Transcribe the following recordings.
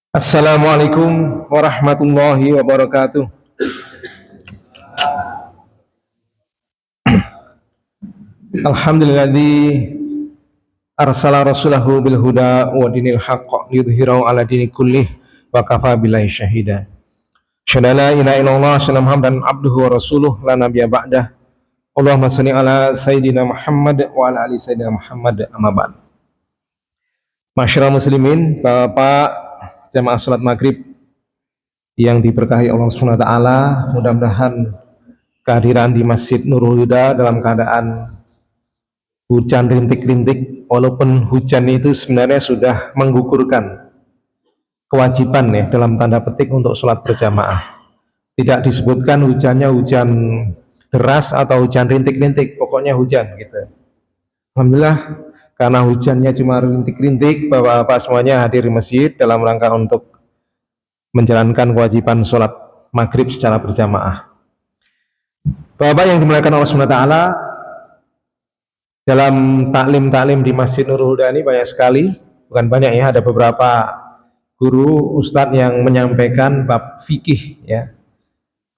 Assalamualaikum warahmatullahi wabarakatuh. Alhamdulilladzi arsala rasulahu bil huda wa dinil haqq liyudhhirahu ala dini kullih wa kafa billahi syahida. Syada la ilaha illallah syada Muhammadan abduhu wa rasuluh la nabiyya ba'dah. Allahumma shalli ala sayyidina Muhammad wa ala ali sayyidina Muhammad amma ba'd. Masyarakat muslimin, Bapak jamaah salat maghrib yang diberkahi Allah Subhanahu wa taala, mudah-mudahan kehadiran di Masjid Nurul Huda dalam keadaan hujan rintik-rintik, walaupun hujan itu sebenarnya sudah menggugurkan kewajiban ya dalam tanda petik untuk sholat berjamaah. Tidak disebutkan hujannya hujan deras atau hujan rintik-rintik, pokoknya hujan gitu. Alhamdulillah, karena hujannya cuma rintik-rintik, bapak-bapak semuanya hadir di masjid dalam rangka untuk menjalankan kewajiban sholat maghrib secara berjamaah. Bapak yang dimuliakan Allah SWT, dalam taklim-taklim di Masjid Nurul Huda ini banyak sekali, bukan banyak ya, ada beberapa guru ustadz yang menyampaikan bab fikih ya,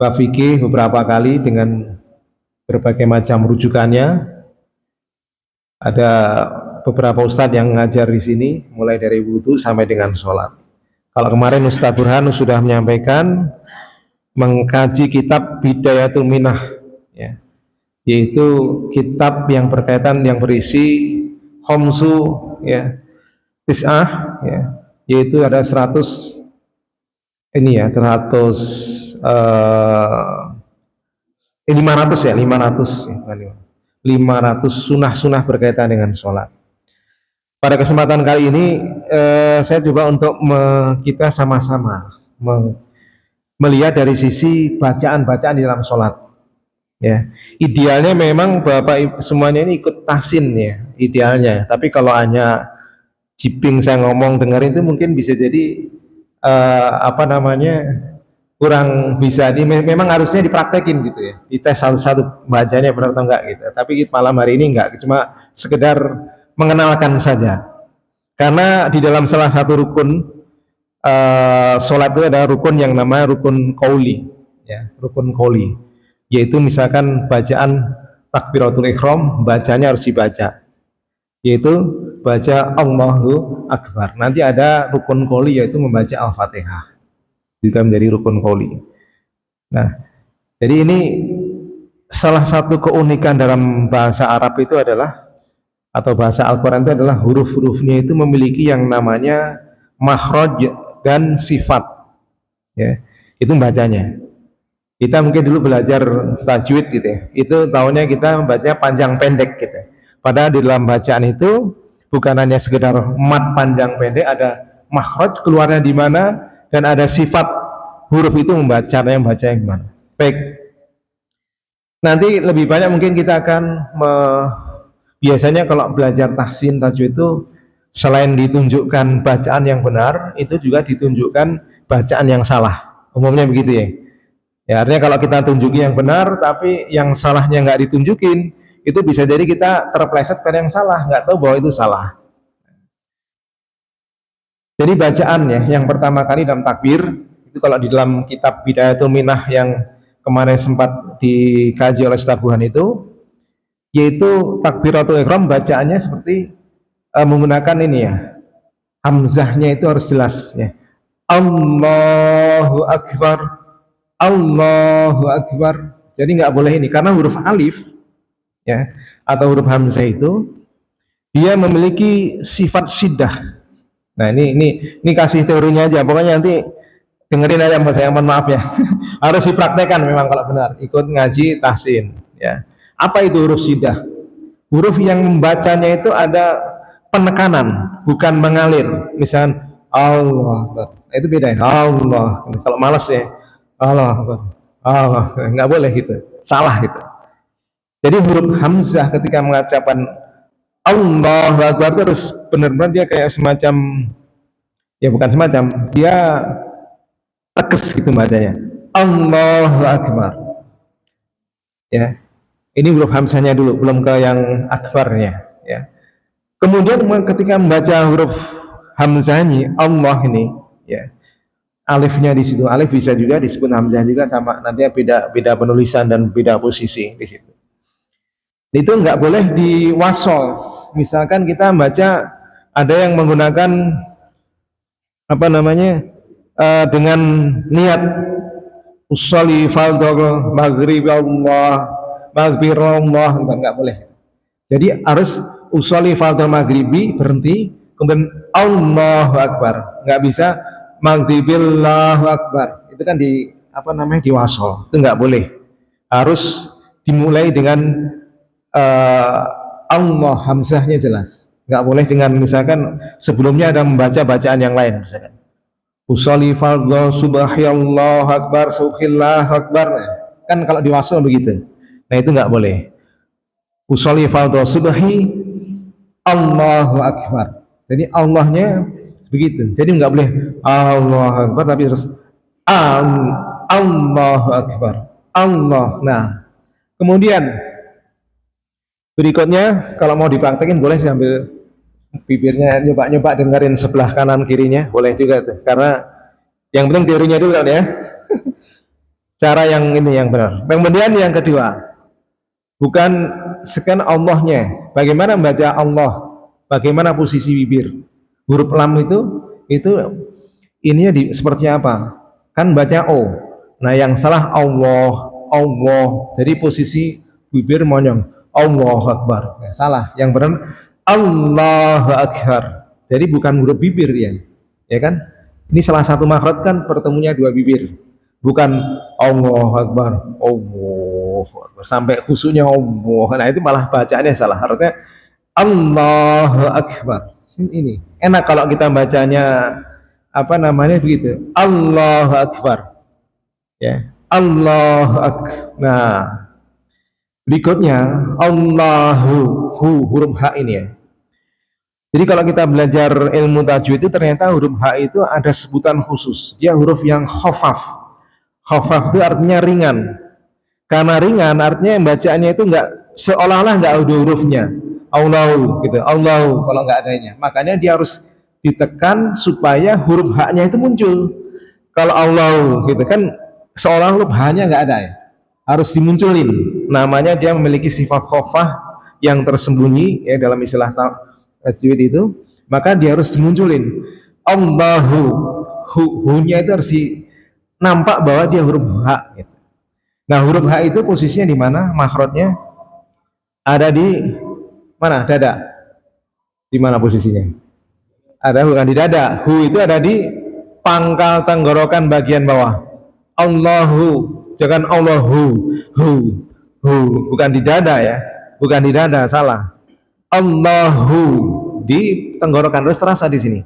bab fikih beberapa kali dengan berbagai macam rujukannya. Ada beberapa ustadz yang mengajar di sini mulai dari wudhu sampai dengan sholat. Kalau kemarin Ustadz Burhan sudah menyampaikan mengkaji kitab Bidayatul Minah ya, yaitu kitab yang berkaitan yang berisi khomsu ya, tis'ah ya, yaitu ada 100 ini ya, 100 500 ya, 500 ya, 500 sunah-sunah berkaitan dengan sholat. Pada kesempatan kali ini saya coba untuk kita sama-sama melihat dari sisi bacaan-bacaan di dalam sholat ya. Idealnya memang Bapak semuanya ini ikut tahsin ya, idealnya. Tapi kalau hanya jiping saya ngomong dengerin itu mungkin bisa jadi kurang bisa memang harusnya dipraktekin gitu ya, dites satu-satu bacanya benar atau enggak gitu. Tapi malam hari ini enggak, cuma sekedar mengenalkan saja. Karena di dalam salah satu rukun sholat itu ada rukun yang namanya rukun qauli ya, rukun qauli, yaitu misalkan bacaan takbiratul ihram bacanya harus dibaca, yaitu baca Allahu Akbar. Nanti ada rukun qauli yaitu membaca Al-Fatihah, juga menjadi rukun qauli. Nah, jadi ini salah satu keunikan dalam bahasa Arab itu adalah, atau bahasa Al-Quran itu adalah huruf-hurufnya itu memiliki yang namanya makhraj dan sifat ya, itu bacanya. Kita mungkin dulu belajar tajwid gitu ya, itu tahunya kita membaca panjang pendek gitu. Padahal di dalam bacaan itu bukan hanya sekedar mat panjang pendek, ada makhraj keluarnya di mana, dan ada sifat huruf itu membacanya yang gimana. Baik, nanti lebih banyak mungkin kita akan biasanya kalau belajar tahsin tajwid itu selain ditunjukkan bacaan yang benar, itu juga ditunjukkan bacaan yang salah, umumnya begitu ya. Ya, artinya kalau kita tunjuki yang benar tapi yang salahnya nggak ditunjukin, itu bisa jadi kita terpleset pada yang salah, nggak tahu bahwa itu salah. Jadi bacaan ya, yang pertama kali dalam takbir itu kalau di dalam kitab Bidayatul Minah yang kemarin sempat dikaji oleh Ustaz Burhan itu, yaitu takbiratul ihram bacaannya seperti menggunakan ini ya, hamzahnya itu harus jelas ya. Allahu Akbar, Allahu Akbar. Jadi nggak boleh ini, karena huruf alif ya atau huruf hamzah itu dia memiliki sifat syiddah. Nah ini kasih teorinya aja, pokoknya nanti dengerin aja mas saya, mohon maaf ya. Harus dipraktekkan memang kalau benar ikut ngaji tahsin ya. Apa itu huruf syiddah? Huruf yang membacanya itu ada penekanan, bukan mengalir. Misalnya Allah, itu beda ya. Allah, kalau malas ya Allah, Allah, nggak boleh gitu, salah gitu. Jadi huruf hamzah ketika mengucapkan Allah Akbar terus benar-benar dia kayak semacam, ya bukan semacam, dia tegas gitu bacanya, Allahu Akbar ya. Ini huruf hamzahnya dulu, belum ke yang akbarnya. Ya. Kemudian ketika membaca huruf hamzahnya Allah ini, ya, alifnya di situ, alif bisa juga disebut hamzah juga sama, nanti beda beda penulisan dan beda posisi di situ. Itu nggak boleh diwasol. Misalkan kita membaca, ada yang menggunakan apa namanya dengan niat usolli fardhu maghrib Allah maghfir Allah, nggak boleh. Jadi harus usolli fardhu maghribi berhenti, kemudian Allahu Akbar, nggak bisa maghribillahu Akbar, itu kan di apa namanya diwasol, itu nggak boleh. Harus dimulai dengan Allah, hamzahnya jelas, nggak boleh dengan misalkan sebelumnya ada membaca bacaan yang lain, misalkan usolli fardhu subhanallah akbar subhanallah akbar, kan kalau diwasol begitu, nah itu nggak boleh. Usolli fardhu subhi Allahu akbar, jadi Allahnya begitu, jadi nggak boleh Allahu akbar tapi terus Allahu akbar Allah. Nah kemudian berikutnya kalau mau dipraktekin boleh sambil bibirnya nyoba-nyoba dengerin sebelah kanan kirinya, boleh juga tuh, karena yang penting teorinya dulu kan ya. Cara yang ini yang benar. Kemudian yang kedua, bukan sekian Allahnya, bagaimana membaca Allah, bagaimana posisi bibir, huruf lam itu ininya seperti apa, kan baca O, nah yang salah Allah, Allah, jadi posisi bibir monyong Allahu Akbar, ya, salah, yang benar Allahu Akbar, jadi bukan huruf bibir ya kan, ini salah satu makhraj kan pertemunya dua bibir, bukan Allahu Akbar, Allahu Akbar sampai khususnya Allah, nah itu malah bacaannya salah, harusnya Allahu Akbar. Ini enak kalau kita bacanya apa namanya begitu, Allahu Akbar, ya Allahu Akbar. Nah berikutnya Allahu, huruf H ini ya. Jadi kalau kita belajar ilmu tajwid itu ternyata huruf H itu ada sebutan khusus, dia huruf yang khafaf. Khafaf itu artinya ringan. Karena ringan artinya bacaannya itu enggak seolah-olah enggak ada hurufnya. Allahu gitu, Allahu kalau enggak adanya. Makanya dia harus ditekan supaya huruf H-nya itu muncul. Kalau Allahu gitu kan seolah huruf H-nya enggak ada ya. Harus dimunculin. Namanya dia memiliki sifat khafah yang tersembunyi ya dalam istilah tajwid itu, maka dia harus dimunculin. Allahu, hu-nya itu harus nampak bahwa dia huruf H gitu. Nah huruf H itu posisinya di mana? Makhrajnya ada di mana? Dada. Di mana posisinya? Ada bukan di dada. Hu itu ada di pangkal tenggorokan bagian bawah. Allahu, jangan Allahu. Hu, bukan di dada ya. Bukan di dada, salah. Allahu di tenggorokan, terus terasa di sini.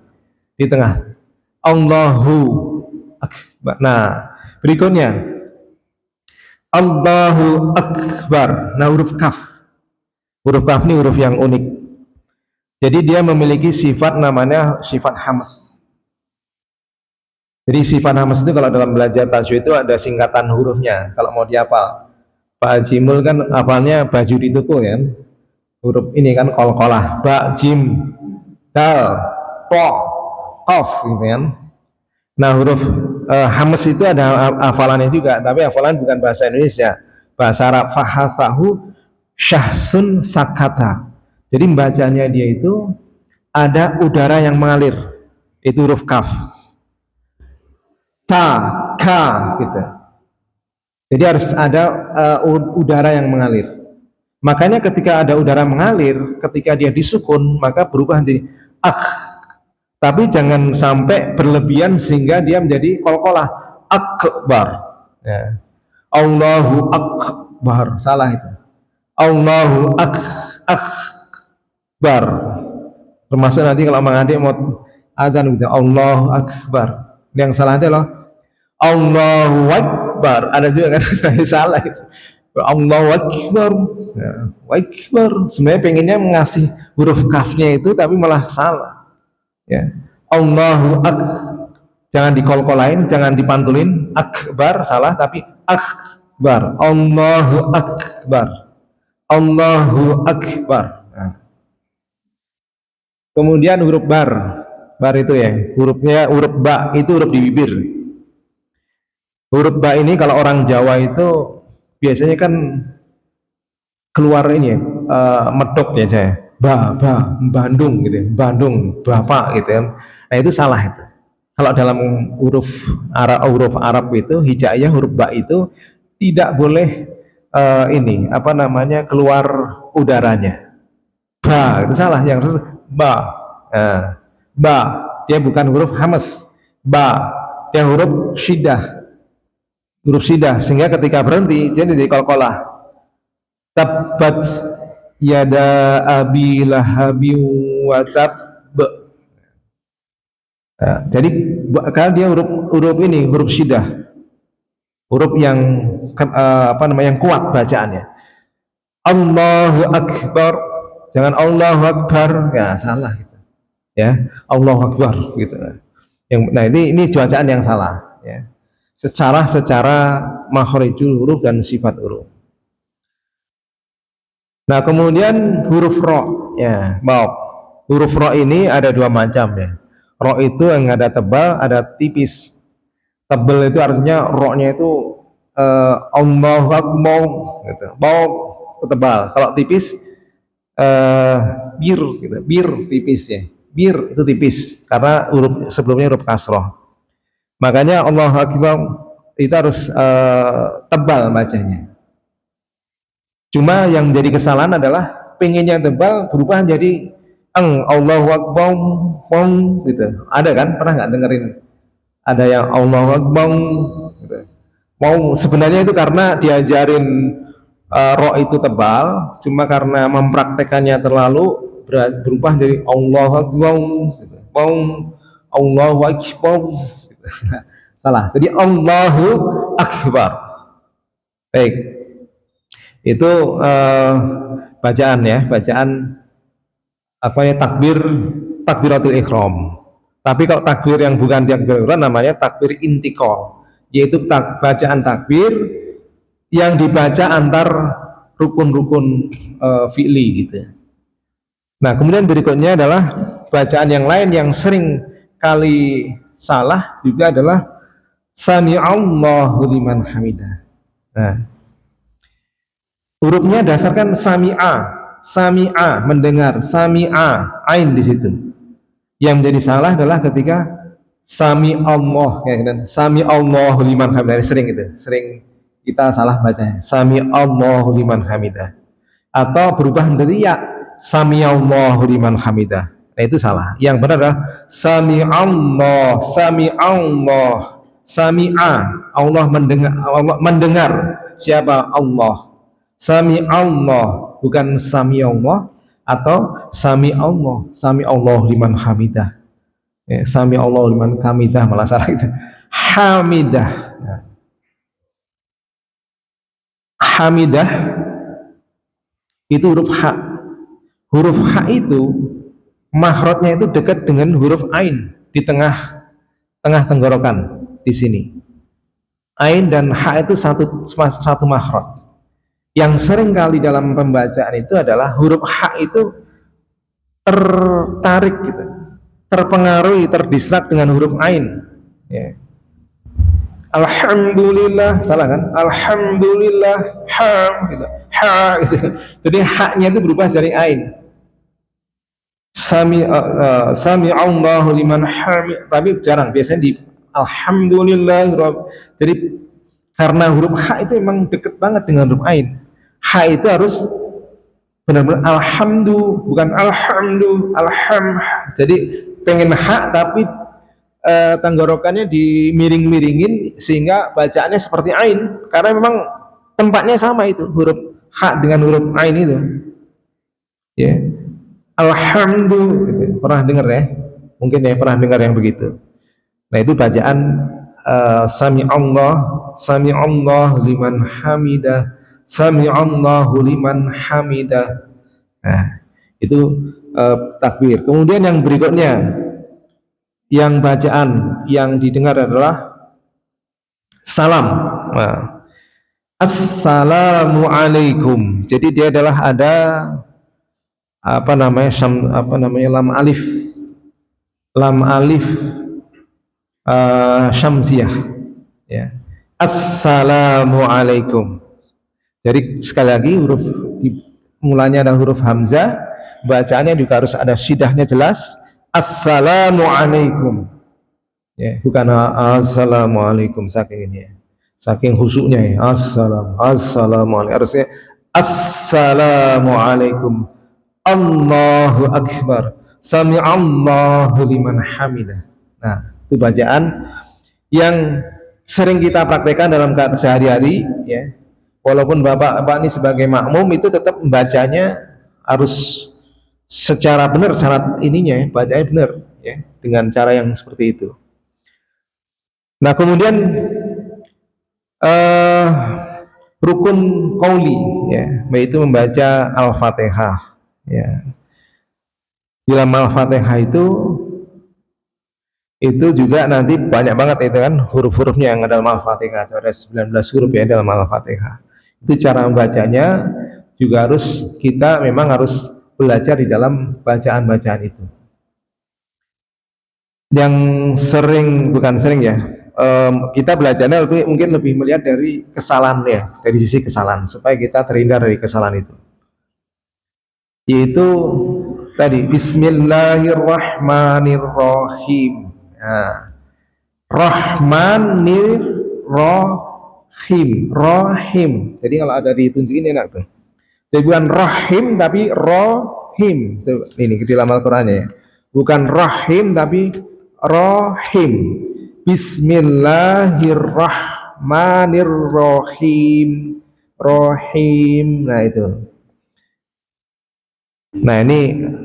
Di tengah. Allahu Akbar. Nah, berikutnya Allahu Akbar. Nah huruf kaf. Huruf kaf ini huruf yang unik. Jadi dia memiliki sifat namanya sifat hams. Jadi sifat hams itu kalau dalam belajar tajwid itu ada singkatan hurufnya. Kalau mau dihafal, Pak Jimul kan hafalnya baju di toko ya. Huruf ini kan kol-kolah. Ba, jim, dal, po, kof gitu kan. Nah huruf hams itu ada hafalannya juga, tapi hafalan bukan bahasa Indonesia, bahasa Arab. Fahathahu syahsun sakata. Jadi bacanya dia itu ada udara yang mengalir, itu huruf kaf. Ta, ka gitu. Jadi harus ada udara yang mengalir. Makanya ketika ada udara mengalir, ketika dia disukun maka berubah menjadi tapi jangan sampai berlebihan sehingga dia menjadi kol-kolah. Akbar ya. Allahu Akbar, salah itu. Allahu Akbar, termasuk nanti kalau Mang Adik mau adzan gitu, Allahu Akbar, yang salah adalah Allahu Akbar, ada juga kan salah itu. Allahu Akbar ya, Akbar, sebenarnya pengennya mengasih huruf kafnya itu tapi malah salah ya. Allahu jangan dikol-kolain, jangan dipantulin. Akbar salah, tapi akbar. Allahu Akbar. Allahu Akbar. Nah, kemudian huruf bar. Bar itu ya, hurufnya huruf ba itu huruf di bibir. Huruf ba ini kalau orang Jawa itu biasanya kan keluar ini ya, medok ya saya. Bandung gitu ya. Bandung, Bapak gitu ya. Nah, itu salah itu. Kalau dalam huruf Arab itu hijaiyah huruf ba itu tidak boleh ini apa namanya keluar udaranya. Ba itu salah, yang harus ba. Nah, ba dia bukan huruf hamas. Ba dia huruf syidah sehingga ketika berhenti dia jadi qalqalah. Tabbat yada abi lahabi wa tab. Nah, jadi karena dia huruf ini huruf syidah, huruf yang apa namanya yang kuat bacaannya. Allahu Akbar, jangan Allahu Akbar, ya salah gitu. Ya, Allahu Akbar gitu. Yang nah ini bacaan yang salah ya. Secara makhrijul huruf dan sifat huruf. Nah, kemudian huruf ro ya, maaf. Huruf ro ini ada dua macam ya. Ro itu yang ada tebal, ada tipis. Tebal itu artinya ro-nya itu Allahu Akbar gitu. Bau tebal. Kalau tipis bir gitu. Bir tipis ya. Bir itu tipis karena huruf sebelumnya huruf kasroh. Makanya Allahu Akbar itu harus tebal bacanya. Cuma yang jadi kesalahan adalah pengennya tebal berubah jadi Allahu Akbar gitu. Ada kan? Pernah nggak dengerin? Ada yang Allahu Akbar gitu. Sebenarnya itu karena diajarin ro itu tebal, cuma karena mempraktekannya terlalu berubah jadi Allahu Akbar gitu. Allahu Akbar gitu. Salah. Jadi Allahu Akbar. Baik. Itu bacaan ya, bacaan apa ya takbiratul ihram. Tapi kalau takbir yang bukan takbir ihram namanya takbir intikal, yaitu bacaan takbir yang dibaca antar rukun-rukun fi'li gitu. Nah, kemudian berikutnya adalah bacaan yang lain yang sering kali salah juga adalah sami'allahu liman hamidah. Nah, hurufnya dasarkan sami'a mendengar, sami'a ain di situ. Yang menjadi salah adalah ketika sami Allah ya kan, sami Allah liman hamidah, sering kita salah bacanya, sami Allah liman hamidah, atau berubah menjadi ya sami Allah liman hamidah. Nah, itu salah. Yang benar adalah sami Allah, sami'a Allah mendengar. Siapa? Allah. Sami Allah, bukan sami Allah, atau sami Allah liman hamidah ya, sami Allah liman hamidah malah salah gitu. Hamidah ya. Hamidah itu huruf H itu makhrajnya itu dekat dengan huruf ain di tengah tenggorokan di sini. Ain dan H itu satu makhraj. Yang sering kali dalam pembacaan itu adalah huruf H itu tertarik gitu, terpengaruhi, terdistrak dengan huruf Ain ya. Alhamdulillah, salah kan? Alhamdulillah, gitu. Gitu. Jadi H-nya itu berubah dari Ain. Sami Allahu liman hamid, tapi jarang, biasanya di Alhamdulillah. Jadi karena huruf H itu memang deket banget dengan huruf Ain. H itu harus benar-benar bukan jadi pengen H tapi tenggorokannya dimiring-miringin sehingga bacaannya seperti Ain, karena memang tempatnya sama itu huruf H dengan huruf Ain itu ya. Alhamdulillah, gitu. Pernah dengar ya, mungkin ya pernah dengar yang begitu. Nah, itu bacaan sami Allah liman hamidah, sami'allahu liman hamidah. Nah, itu takbir. Kemudian yang berikutnya, yang bacaan yang didengar adalah salam. Nah, assalamualaikum. alaihim. Jadi dia adalah ada lam alif syamsiyah ya. Assalamualaikum. Jadi sekali lagi huruf mulanya ada huruf hamzah, bacaannya juga harus ada syidahnya jelas. Assalamualaikum. Ya, bukan assalamualaikum saking ini ya. Saking husuknya ya. Assalamualaikum. Harusnya assalamualaikum. Allahu akbar. Sami'allahu liman hamidah. Nah, itu bacaan yang sering kita praktekkan dalam sehari-hari ya. Walaupun bapak ini sebagai makmum itu tetap membacanya harus secara benar syarat ininya ya, bacanya benar ya dengan cara yang seperti itu. Nah, kemudian rukun qauli ya, yaitu membaca Al-Fatihah ya. Di dalam Al-Fatihah itu juga nanti banyak banget itu kan huruf-hurufnya yang ada dalam Al-Fatihah. Ada 19 huruf ya dalam Al-Fatihah. Itu cara membacanya juga kita memang harus belajar di dalam bacaan-bacaan itu. Yang bukan sering ya, kita belajarnya mungkin lebih melihat dari kesalahan ya, dari sisi kesalahan supaya kita terhindar dari kesalahan itu. Yaitu tadi Bismillahirrahmanirrahim. Nah, Rahim. Jadi kalau ada ditunjukin enak tuh. Jadi bukan Rahim tapi Rohim. Tuh, ini di dalam Al-Qur'an ya. Bukan Rahim tapi Rohim. Bismillahirrahmanirrahim. Rohim. Nah itu. Nah ini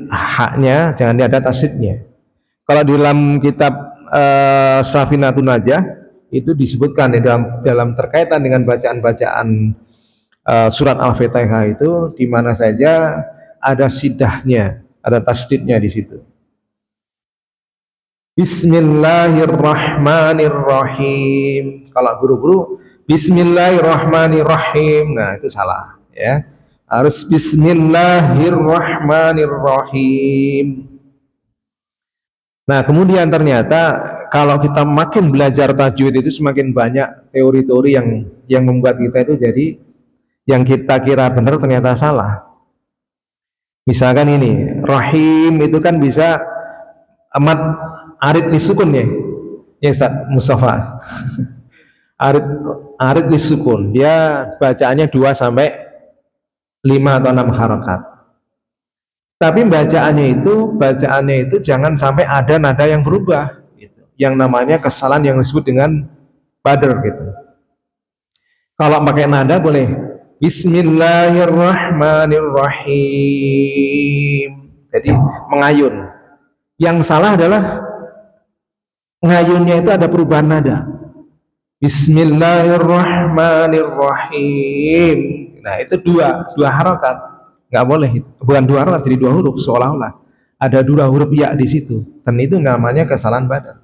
haknya jangan ada tasydidnya. Kalau di dalam kitab Safinatun Najah itu disebutkan dalam terkaitan dengan bacaan-bacaan surat Al-Fatihah itu di mana saja ada sidahnya, ada tasydidnya di situ. Bismillahirrahmanirrahim. Kalau guru-guru Bismillahirrahmanirrahim. Nah, itu salah ya. Harus Bismillahirrahmanirrahim. Nah, kemudian ternyata kalau kita makin belajar tajwid itu semakin banyak teori-teori yang membuat kita itu jadi yang kita kira benar ternyata salah. Misalkan ini, rahim itu kan bisa amat arid disukun ya. Ya Ustaz Mustafa. arid disukun. Dia bacaannya 2 sampai 5 atau 6 harakat. Tapi bacaannya itu jangan sampai ada nada yang berubah gitu. Yang namanya kesalahan yang disebut dengan badr gitu. Kalau pakai nada boleh Bismillahirrahmanirrahim. Jadi mengayun. Yang salah adalah ngayunnya itu ada perubahan nada. Bismillahirrahmanirrahim. Nah, itu dua harakat. Nggak boleh itu. Bukan 2 harakat, jadi 2 huruf seolah-olah ada 2 huruf ya di situ. Dan itu namanya kesalahan badal.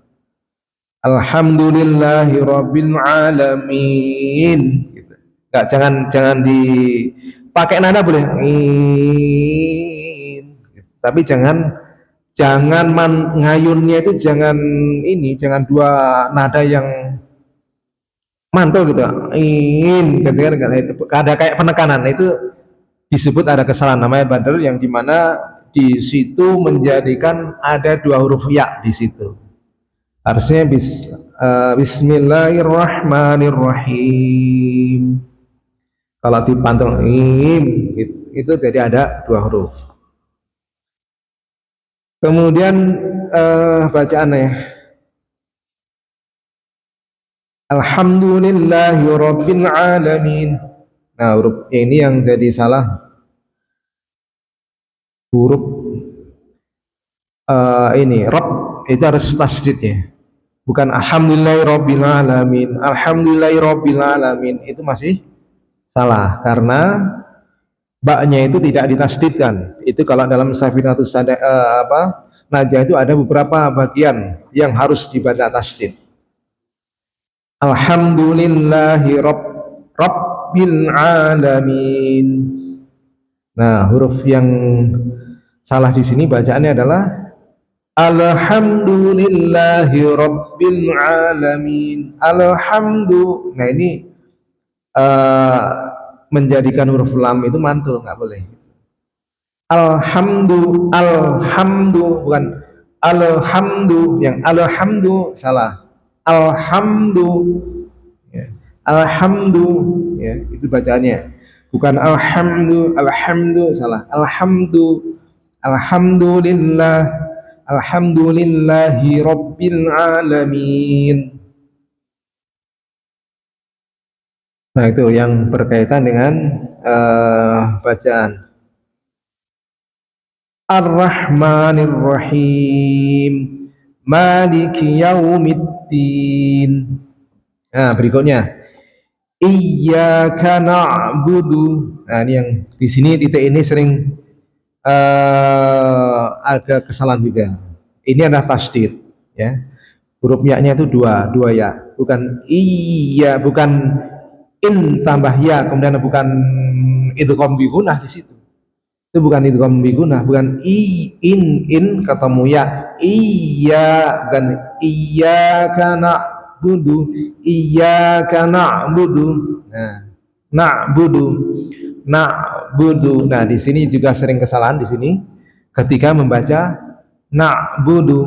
Alhamdulillahirabbil alamin. Gitu. Nggak, jangan dipakai nada boleh. Tapi jangan ngayunnya itu jangan 2 nada yang mantul gitu. Ada kayak penekanan itu disebut ada kesalahan namanya badal yang dimana di situ menjadikan ada 2 huruf ya di situ. Harusnya Bismillahirrahmanirrahim. Kalau dipantul itu jadi ada 2 huruf. Kemudian bacaannya Alhamdulillahirabbil alamin. Nah, huruf ini yang jadi salah. Huruf ini Rabb itu harus tasydid ya. Bukan Alhamdulillahirabbil alamin. Alhamdulillahirabbil alamin itu masih salah karena baknya itu tidak ditasydidkan. Itu kalau dalam Safinatus Najah itu ada beberapa bagian yang harus dibaca tasydid. Alhamdulillahi rabbil alamin. Nah, huruf yang salah di sini bacaannya adalah alhamdulillahi rabbil alamin. Nah ini uh, menjadikan huruf lam itu mantul, nggak boleh. Alhamdu bukan alhamdu, yang alhamdu salah. Alhamdu, ya. Alhamdu, ya, itu bacaannya. Bukan alhamdu salah. Alhamdulillah, alhamdulillahi rabbil alamin. Nah, itu yang berkaitan dengan bacaan. Ar-Rahmanir Rahim, Maliki Yaumiddin. Nah, berikutnya Iyyaka na'budu. Nah, ini yang di sini titik ini sering agak kesalahan juga. Ini adalah tasdid, ya. Huruf ya-nya itu dua ya, bukan iya, bukan in tambah ya, kemudian bukan idgham bi gunah di situ. Itu bukan idgham bi gunah, bukan in ketemu ya. Iya, bukan iyyaka na'budu, iyyaka na'budu. Nah, na'budu. Nah, di sini juga sering kesalahan di sini ketika membaca na'budu,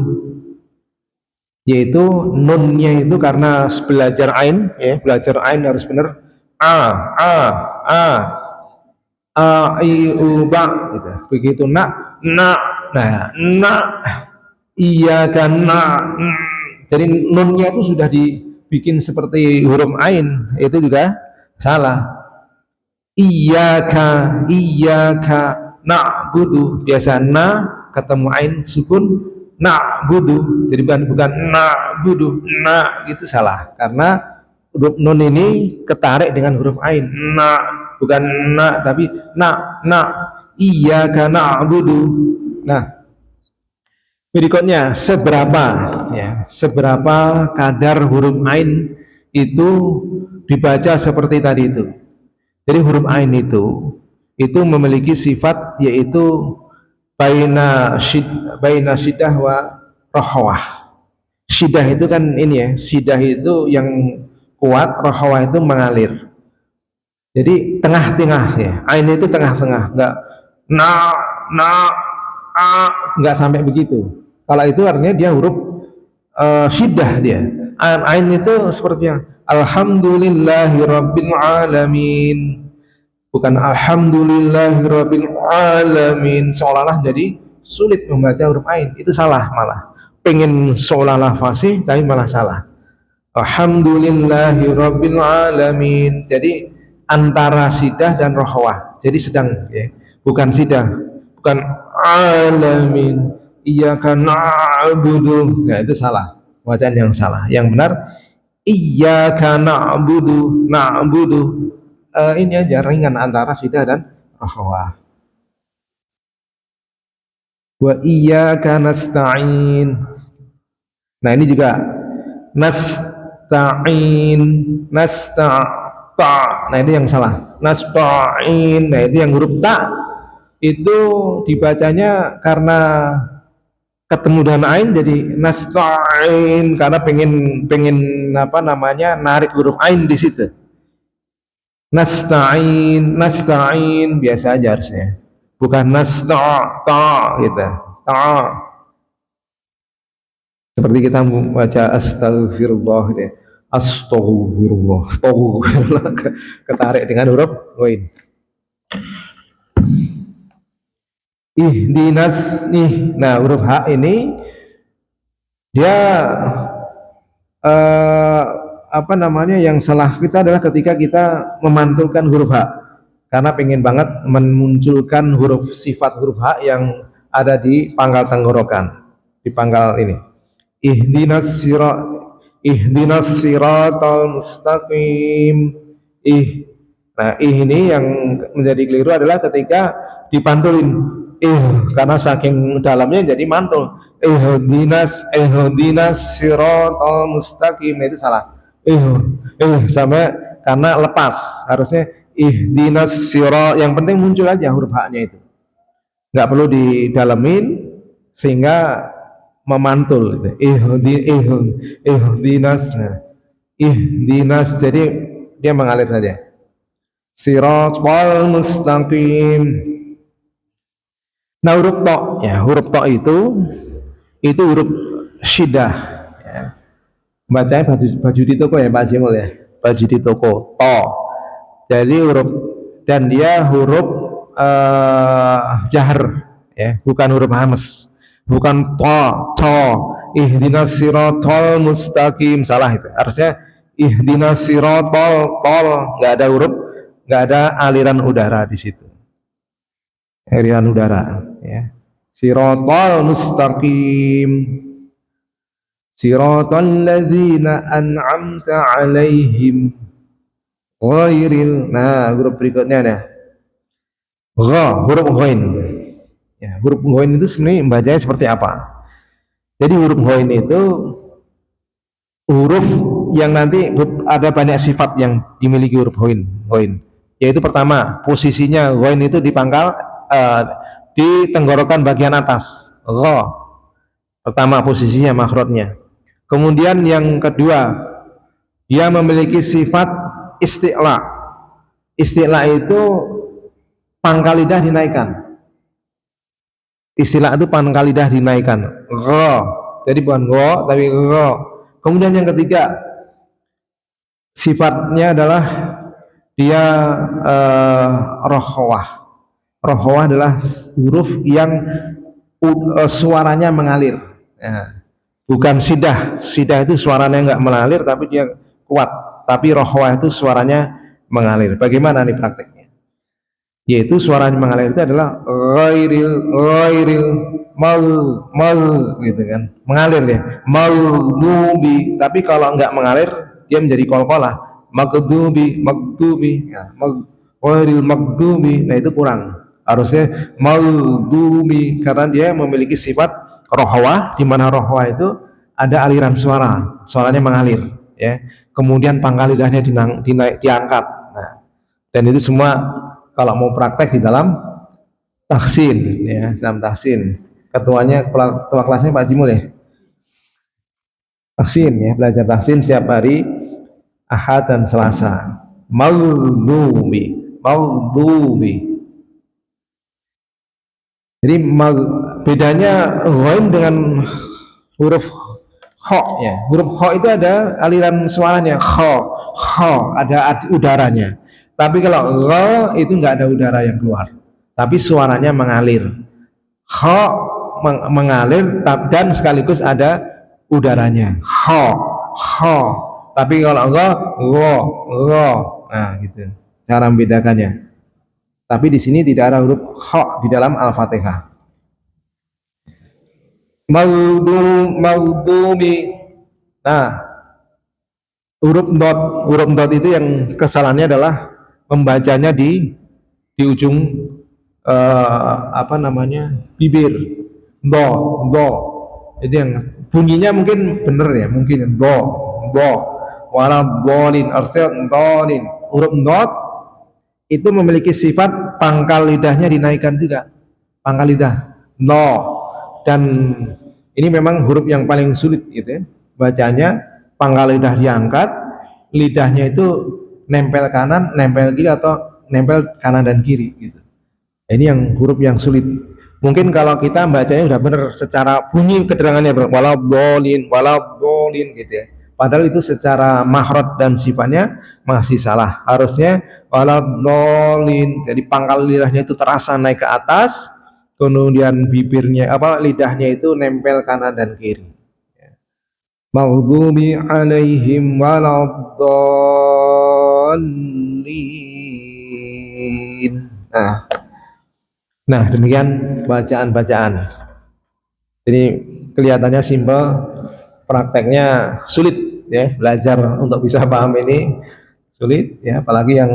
yaitu nunnya itu karena belajar ain, ya, belajar ain harus benar a a a i u ba gitu. Begitu nah iya kan jadi nunnya itu sudah dibikin seperti huruf ain, itu juga salah. Iyyaka na'budu, biasa na ketemu ain sukun, na'budu, jadi bukan na'budu, itu salah karena huruf nun ini ketarik dengan huruf ain, bukan tapi iyyaka na'budu. Nah, berikutnya seberapa kadar huruf ain itu dibaca seperti tadi itu. Jadi huruf ain itu memiliki sifat, yaitu baina syiddah wa rohwah. Syiddah itu kan ini ya, syiddah itu yang kuat, rohwah itu mengalir. Jadi tengah-tengah ya, ain itu tengah-tengah, enggak enggak sampai begitu. Kalau itu artinya dia huruf syiddah dia. Ain itu sepertinya alhamdulillahi rabbil alamin, bukan alhamdulillahirabbil alamin, seolah-olah jadi sulit membaca huruf ain. Itu salah, malah pengen seolah-olah fasih tapi malah salah. Alhamdulillahirabbil alamin, jadi antara sidah dan rohwah, jadi sedang ya, bukan sidah, bukan alamin. Iyyaka na'budu, nah itu salah, bacaan yang salah. Yang benar iyyaka na'budu, ini aja ringan antara sidah dan akhwah. Wa iyyaka nasta'in. Nah, ini juga nasta'in, nasta'ta. Nah, itu yang salah. Nasta'in. Nah, itu yang huruf ta itu dibacanya karena ketemu dengan ain jadi nasta'in, karena pengen apa namanya, narik huruf ain di situ. Nasta'in biasa aja harusnya, bukan nasta'ta gitu, ta. Seperti kita baca astagfirullah gitu ya. Astagfirullah, ketarik dengan huruf ghain. Ihdinas nih, nah huruf H ini dia apa namanya, yang salah kita adalah ketika kita memantulkan huruf H, karena pengen banget memunculkan huruf sifat huruf H yang ada di pangkal tenggorokan, di pangkal ini. Ihdinas siratal mustaqim. Nah, ini yang menjadi keliru adalah ketika dipantulin karena saking dalamnya jadi mantul. Ihdinas siratal mustaqim, itu salah. Sampai karena lepas, harusnya ihdinas sirat, yang penting muncul aja huruf haknya itu, nggak perlu didalemin sehingga memantul gitu. Ihdinas, nah, ihdinas, jadi dia mengalir saja. Siratal mustaqim. Nah, huruf to, ya, huruf to itu huruf syidah, ya. Bacanya baju di toko ya Pak Jimul ya, baju di toko to. Jadi huruf, dan dia huruf jahar, ya, bukan huruf hamas, bukan to. Ihdinas siratal mustaqim, salah itu. Harusnya ihdinas siratal tol, nggak ada huruf, nggak ada aliran udara di situ. Aliran udara, ya. Siratal mustaqim. Siratal ladzina an'amta 'alaihim ghairil. Nah, huruf berikutnya ada gha, huruf ghain. Ya, huruf ghain itu sebenarnya bacanya seperti apa? Jadi huruf ghain itu huruf yang nanti ada banyak sifat yang dimiliki huruf ghain. Yaitu pertama, posisinya ghain itu di pangkal di tenggorokan bagian atas. Gha. Pertama posisinya makhrajnya. Kemudian yang kedua, dia memiliki sifat isti'la. Isti'la itu pangkal lidah dinaikkan. Isti'la itu pangkal lidah dinaikkan. Gha. Jadi bukan gha, tapi gha. Kemudian yang ketiga, sifatnya adalah dia rohwah. Rohwah adalah huruf yang suaranya mengalir. Ya. Bukan sidah. Sidah itu suaranya nggak mengalir, tapi dia kuat. Tapi rohwah itu suaranya mengalir. Bagaimana nih prakteknya? Yaitu suaranya mengalir itu adalah ghairil mal gitu kan, mengalir ya, maghdubi. Tapi kalau nggak mengalir dia menjadi qalqalah, maghdubi ya, ghairil maghdubi. Nah, itu kurang, harusnya maghdubi, karena dia memiliki sifat rohwah, di mana rohwah itu ada aliran suara, suaranya mengalir, ya. Kemudian pangkal lidahnya diangkat. Nah, dan itu semua kalau mau praktek di dalam tahsin, ya, dalam tahsin. Ketua kelasnya Pak Jimul ya. Tahsin, ya, belajar tahsin setiap hari Ahad dan Selasa. Maghdubi. Jadi bedanya ghain dengan huruf kho, ya. Huruf kho itu ada aliran suaranya, kho, ada udaranya. Tapi kalau gha itu nggak ada udara yang keluar, tapi suaranya mengalir. Kho mengalir dan sekaligus ada udaranya. Kho. Tapi kalau gha. Nah, gitu. Cara membedakannya. Tapi di sini tidak ada huruf kho di dalam Al-Fatihah. Maghdubi. Nah, huruf dot itu yang kesalahannya adalah membacanya di ujung bibir. Do. Itu yang bunyinya mungkin benar ya, mungkin do. Wala dolin, artinya dolin. Huruf dot itu memiliki sifat pangkal lidahnya dinaikkan juga, pangkal lidah, do. Dan ini memang huruf yang paling sulit gitu ya, bacanya. Pangkal lidah diangkat, lidahnya itu nempel kanan, nempel kiri, atau nempel kanan dan kiri gitu. Ini yang huruf yang sulit. Mungkin kalau kita bacanya udah benar secara bunyi kedengarannya, walau dolin gitu ya. Padahal itu secara makhraj dan sifatnya masih salah. Harusnya walau dolin. Jadi pangkal lidahnya itu terasa naik ke atas, kemudian bibirnya lidahnya itu nempel kanan dan kiri. Maghdubi alaihim waladdallin. Nah, demikian bacaan-bacaan. Jadi kelihatannya simpel, prakteknya sulit ya. Belajar untuk bisa paham ini sulit ya, apalagi yang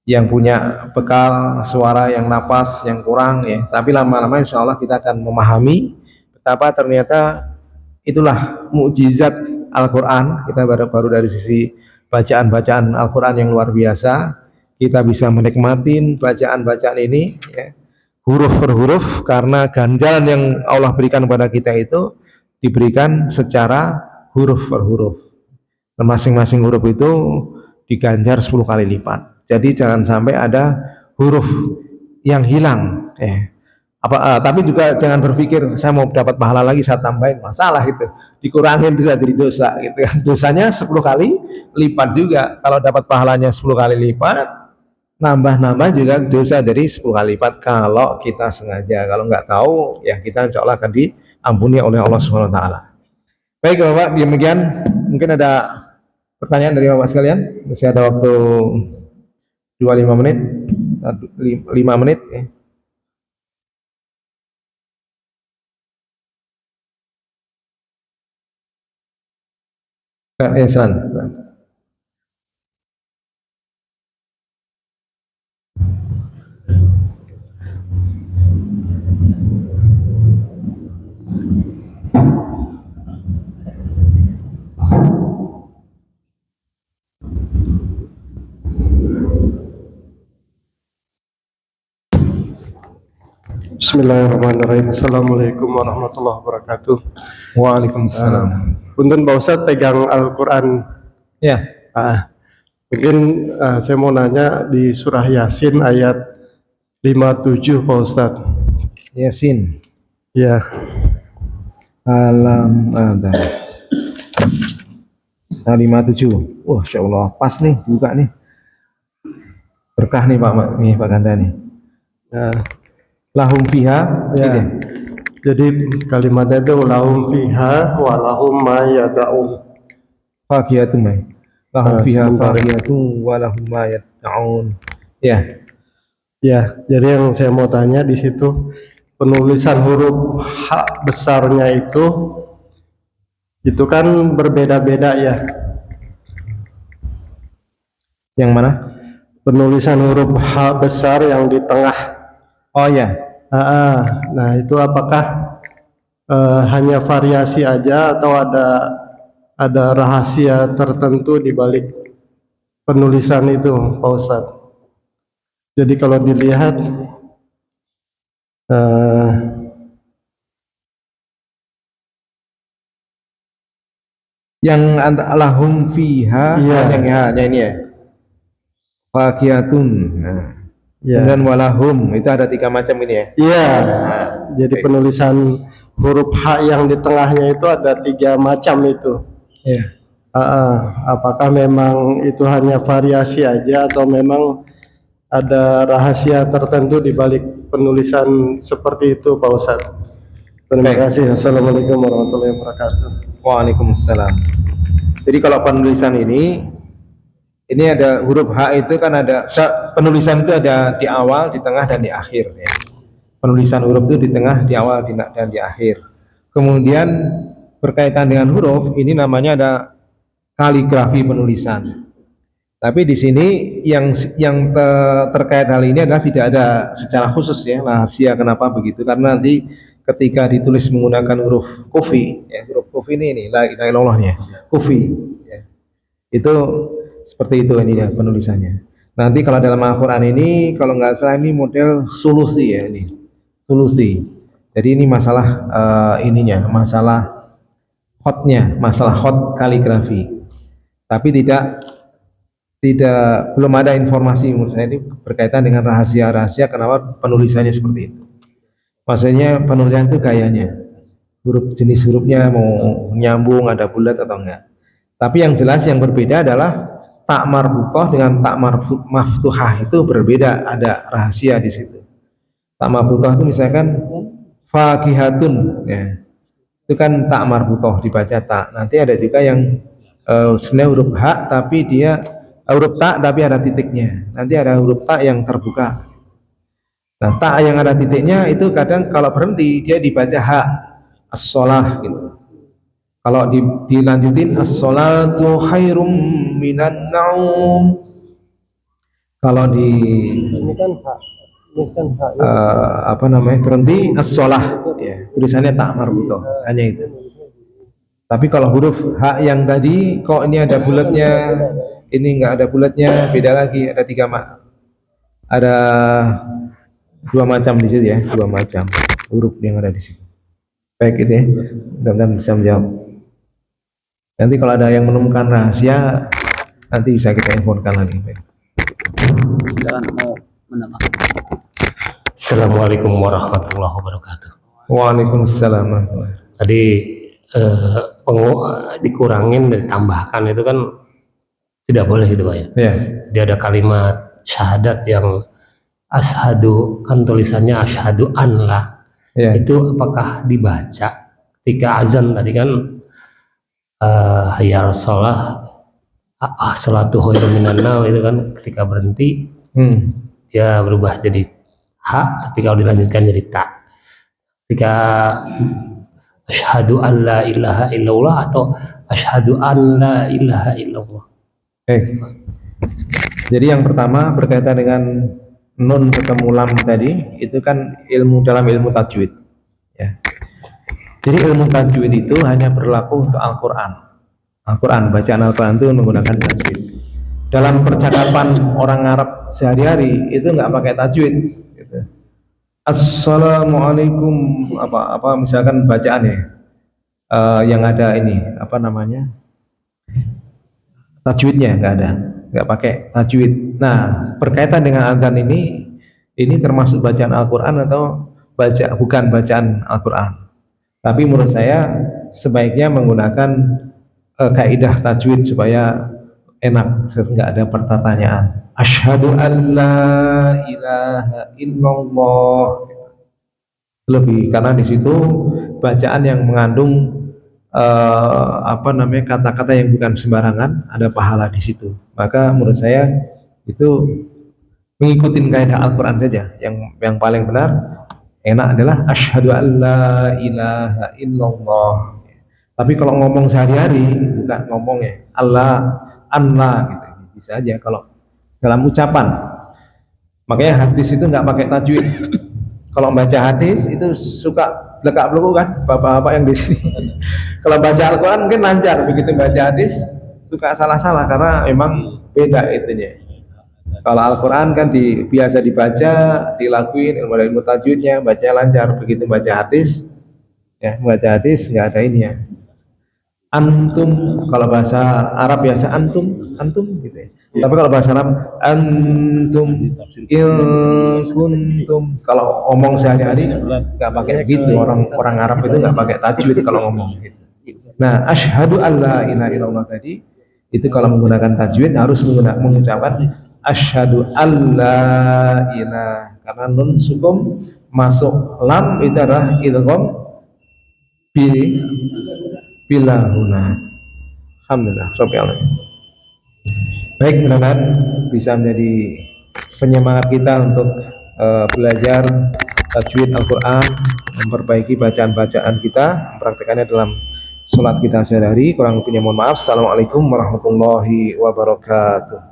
yang punya bekal suara yang napas yang kurang ya. Tapi lama-lama insya Allah kita akan memahami betapa ternyata itulah mukjizat Al-Quran. Kita baru dari sisi bacaan-bacaan Al-Quran yang luar biasa. Kita bisa menikmatin bacaan-bacaan ini ya, huruf per huruf, karena ganjaran yang Allah berikan kepada kita itu diberikan secara huruf per huruf. Dan masing-masing huruf itu diganjar 10 kali lipat. Jadi jangan sampai ada huruf yang hilang. Tapi juga jangan berpikir saya mau dapat pahala lagi saya tambahin, masalah itu. Dikurangin bisa jadi dosa gitu kan. Dosanya 10 kali lipat juga. Kalau dapat pahalanya 10 kali lipat, nambah-nambah juga dosa jadi 10 kali lipat kalau kita sengaja. Kalau nggak tahu ya kita insya Allah akan diampuni oleh Allah Subhanahu Wa Taala. Baik Bapak, demikian. Mungkin ada pertanyaan dari Bapak sekalian. Masih ada waktu 25 menit, 5 menit. Silakan. Bismillahirrahmanirrahim. Assalamualaikum warahmatullahi wabarakatuh. Waalaikumsalam. Punten Pak Ustadz pegang Al-Quran. Ya. Mungkin saya mau nanya di surah Yasin ayat 57 Pak Ustadz. Yasin. Ya. Alam ada. 57. Wah, Insya Allah pas nih buka nih. Berkah nih Pak Ganda nih. Ya. Lahum fiha. Ya. Jadi kalimatnya itu lahum fiha wa lahum ma yada'un. Fakiyatun mai. Lahum fiha fakiyatun wa lahum ma yad'un. Ya. Ya, jadi yang saya mau tanya di situ penulisan huruf H besarnya itu kan berbeda-beda ya. Yang mana? Penulisan huruf H besar yang di tengah. Oh ya. Nah itu apakah hanya variasi aja atau ada rahasia tertentu di balik penulisan itu, Pak Ustadz? Jadi kalau dilihat yang lahum fiha yang hanya ini ya. Fakiyatun. Nah. Ya. Dan walahum itu ada 3 macam ini ya. Iya. Nah, jadi penulisan huruf H yang di tengahnya itu ada 3 macam itu. Ya. Apakah memang itu hanya variasi aja atau memang ada rahasia tertentu di balik penulisan seperti itu, Pak Ustadz? Terima kasih. Assalamualaikum warahmatullahi wabarakatuh. Waalaikumsalam. Jadi kalau penulisan ini ada huruf H itu kan ada penulisan itu ada di awal, di tengah dan di akhir ya. Penulisan huruf itu di tengah, di awal, dan di akhir. Kemudian berkaitan dengan huruf ini namanya ada kaligrafi penulisan. Tapi di sini yang terkait hal ini adalah tidak ada secara khusus ya rahasia kenapa begitu, karena nanti ketika ditulis menggunakan huruf kufi ya, huruf kufi ini la ilaha illallahnya kufi ya. Itu seperti itu ini ya penulisannya. Nanti kalau dalam Al-Quran ini kalau nggak salah ini model solusi ya, ini solusi. Jadi ini masalah masalah khotnya, masalah khot kaligrafi. Tapi belum ada informasi menurut saya ini berkaitan dengan rahasia-rahasia kenapa penulisannya seperti itu. Maksudnya penulisan itu gayanya, jenis hurufnya mau nyambung, ada bulat atau enggak. Tapi yang jelas yang berbeda adalah tak marbutoh dengan tak maftuhah itu berbeda, ada rahasia di situ. Tak marbutoh itu misalkan fakihatun ya, itu kan tak marbutoh dibaca tak. Nanti ada juga yang sebenarnya huruf H tapi dia huruf tak tapi ada titiknya. Nanti ada huruf tak yang terbuka. Nah tak yang ada titiknya itu kadang kalau berhenti dia dibaca H as-sholah gitu. Kalau dilanjutin as-sholatu khairum minan naum. Kalau ini kan berhenti as-sholah ya, tulisannya tak marbutoh, hanya itu. Tapi kalau huruf H yang tadi kok ini ada bulatnya, ini nggak ada bulatnya, beda lagi, ada ada dua macam di situ ya, dua macam huruf yang ada di situ. Baik itu ya, mudah-mudahan bisa menjawab. Nanti kalau ada yang menemukan rahasia, nanti bisa kita infokan lagi. Baik. Silakan mau menambah. Assalamualaikum warahmatullahi wabarakatuh. Waalaikumsalam. Tadi dikurangin dan ditambahkan itu kan tidak boleh gitu Pak ya. Ya, Jadi ada kalimat syahadat yang asyhadu, kan tulisannya asyhadu an lah. ya, Itu apakah dibaca ketika azan tadi kan hayya 'alas shalah, salatu khairun minan naum, itu kan ketika berhenti dia berubah jadi ha, tapi kalau dilanjutkan jadi ta. Ketika asyhadu an la ilaha illallah atau asyhadu an la ilaha illallah. Jadi yang pertama berkaitan dengan nun ketemu lam tadi, itu kan ilmu dalam ilmu tajwid. Ya. Jadi ilmu tajwid itu hanya berlaku untuk Al-Quran. Al-Quran, bacaan Al-Quran itu menggunakan tajwid. Dalam percakapan orang Arab sehari-hari itu nggak pakai tajwid. Gitu. Assalamualaikum apa misalkan bacaan ya, yang ada ini apa namanya tajwidnya nggak pakai tajwid. Nah, berkaitan dengan adzan ini termasuk bacaan Al-Quran atau bukan bacaan Al-Quran. Tapi menurut saya sebaiknya menggunakan kaidah tajwid supaya enak, nggak ada pertanyaan. Asyhadu an la ilaha illallah, lebih karena di situ bacaan yang mengandung kata-kata yang bukan sembarangan, ada pahala di situ. Maka menurut saya itu mengikuti kaidah Al-Quran saja. Yang paling benar enak adalah asyhadu an la ilaha illallah. Tapi kalau ngomong sehari-hari bukan ngomong ya Allah gitu, bisa aja kalau dalam ucapan. Makanya hadis itu nggak pakai tajwid. Kalau baca hadis itu suka belak-beliku kan bapak-bapak yang di sini. Kalau baca Al-Quran mungkin lancar, begitu baca hadis suka salah-salah karena memang beda itunya. Kalau Al-Quran kan biasa dibaca, dilakuin ilmu tajwidnya, bacanya lancar. Begitu baca hadis, ya baca hadis nggak ada ini ya. Antum, kalau bahasa Arab biasa antum gitu ya. Tapi kalau bahasa Arab antum kuntum, kalau ngomong sehari-hari nggak pakai begitu. Orang Arab itu nggak pakai tajwid kalau ngomong gitu. Nah, asyhadu alla ilaha illallah tadi itu kalau menggunakan tajwid harus mengucapkan asyhadu alla ilaha, karena nun sukun masuk lam itu adalah idgham bila huna. Alhamdulillah rabbil alamin. Baik, mudah-mudahan bisa menjadi penyemangat kita untuk belajar tajwid Al-Quran, memperbaiki bacaan-bacaan kita, mempraktekannya dalam sholat kita sehari-hari. Kurang lebihnya mohon maaf. Assalamualaikum warahmatullahi wabarakatuh.